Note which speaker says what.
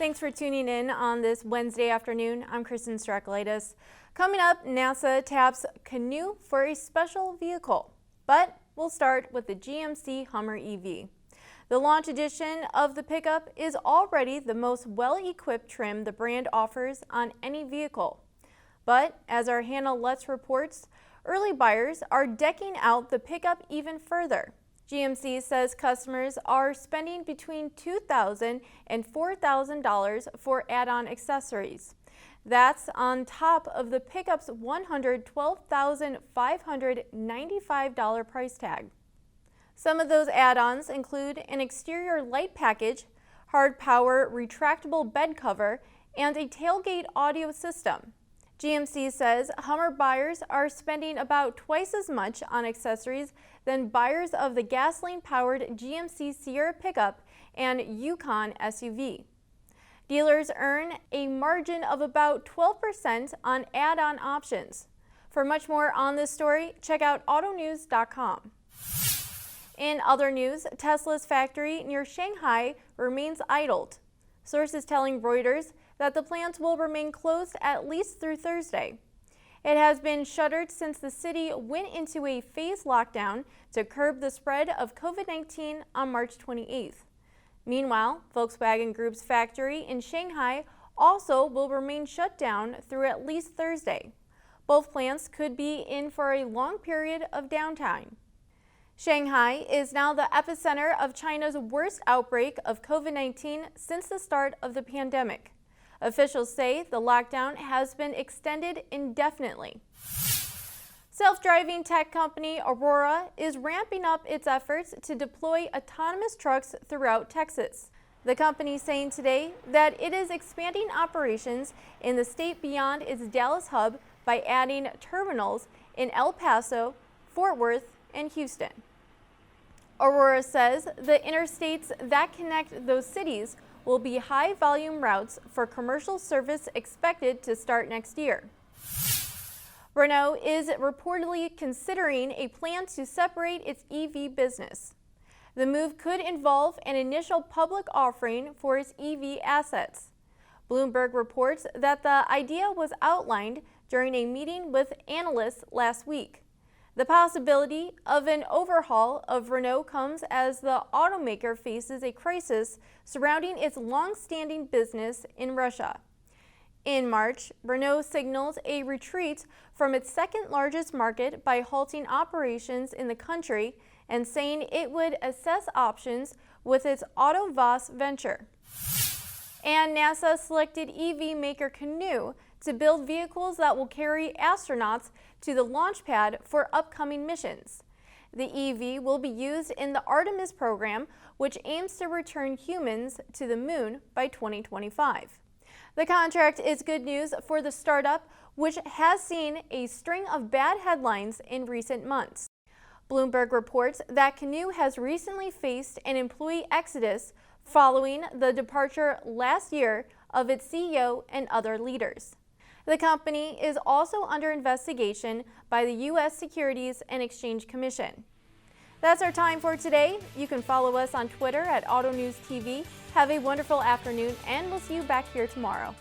Speaker 1: Thanks for tuning in on this Wednesday afternoon. I'm Kristen Strakalitis. Coming up, NASA taps Canoo for a special vehicle. But we'll start with the GMC Hummer EV. The launch edition of the pickup is already the most well-equipped trim the brand offers on any vehicle. But as our Hannah Lutz reports, early buyers are decking out the pickup even further. GMC says customers are spending between $2,000 and $4,000 for add-on accessories. That's on top of the pickup's $112,595 price tag. Some of those add-ons include an exterior light package, hard power retractable bed cover, and a tailgate audio system. GMC says Hummer buyers are spending about twice as much on accessories than buyers of the gasoline-powered GMC Sierra pickup and Yukon SUV. Dealers earn a margin of about 12% on add-on options. For much more on this story, check out AUTONEWS.com. In other news, Tesla's factory near Shanghai remains idled. Sources telling Reuters that the plant will remain closed at least through Thursday. It has been shuttered since the city went into a phased lockdown to curb the spread of COVID-19 on March 28th. Meanwhile, Volkswagen Group's factory in Shanghai also will remain shut down through at least Thursday. Both plants could be in for a long period of downtime. Shanghai is now the epicenter of China's worst outbreak of COVID-19 since the start of the pandemic. Officials say the lockdown has been extended indefinitely. Self-driving tech company Aurora is ramping up its efforts to deploy autonomous trucks throughout Texas. The company is saying today that it is expanding operations in the state beyond its Dallas hub by adding terminals in El Paso, Fort Worth, and Houston. Aurora says the interstates that connect those cities will be high-volume routes for commercial service expected to start next year. Renault is reportedly considering a plan to separate its EV business. The move could involve an initial public offering for its EV assets. Bloomberg reports that the idea was outlined during a meeting with analysts last week. The possibility of an overhaul of Renault comes as the automaker faces a crisis surrounding its long-standing business in Russia. In March, Renault signaled a retreat from its second-largest market by halting operations in the country and saying it would assess options with its AutoVAS venture. And NASA selected EV maker Canoo to build vehicles that will carry astronauts to the launch pad for upcoming missions. The EV will be used in the Artemis program, which aims to return humans to the moon by 2025. The contract is good news for the startup, which has seen a string of bad headlines in recent months. Bloomberg reports that Canoo has recently faced an employee exodus following the departure last year of its CEO and other leaders. The company is also under investigation by the U.S. Securities and Exchange Commission. That's our time for today. You can follow us on Twitter at AutoNewsTV. Have a wonderful afternoon, and we'll see you back here tomorrow.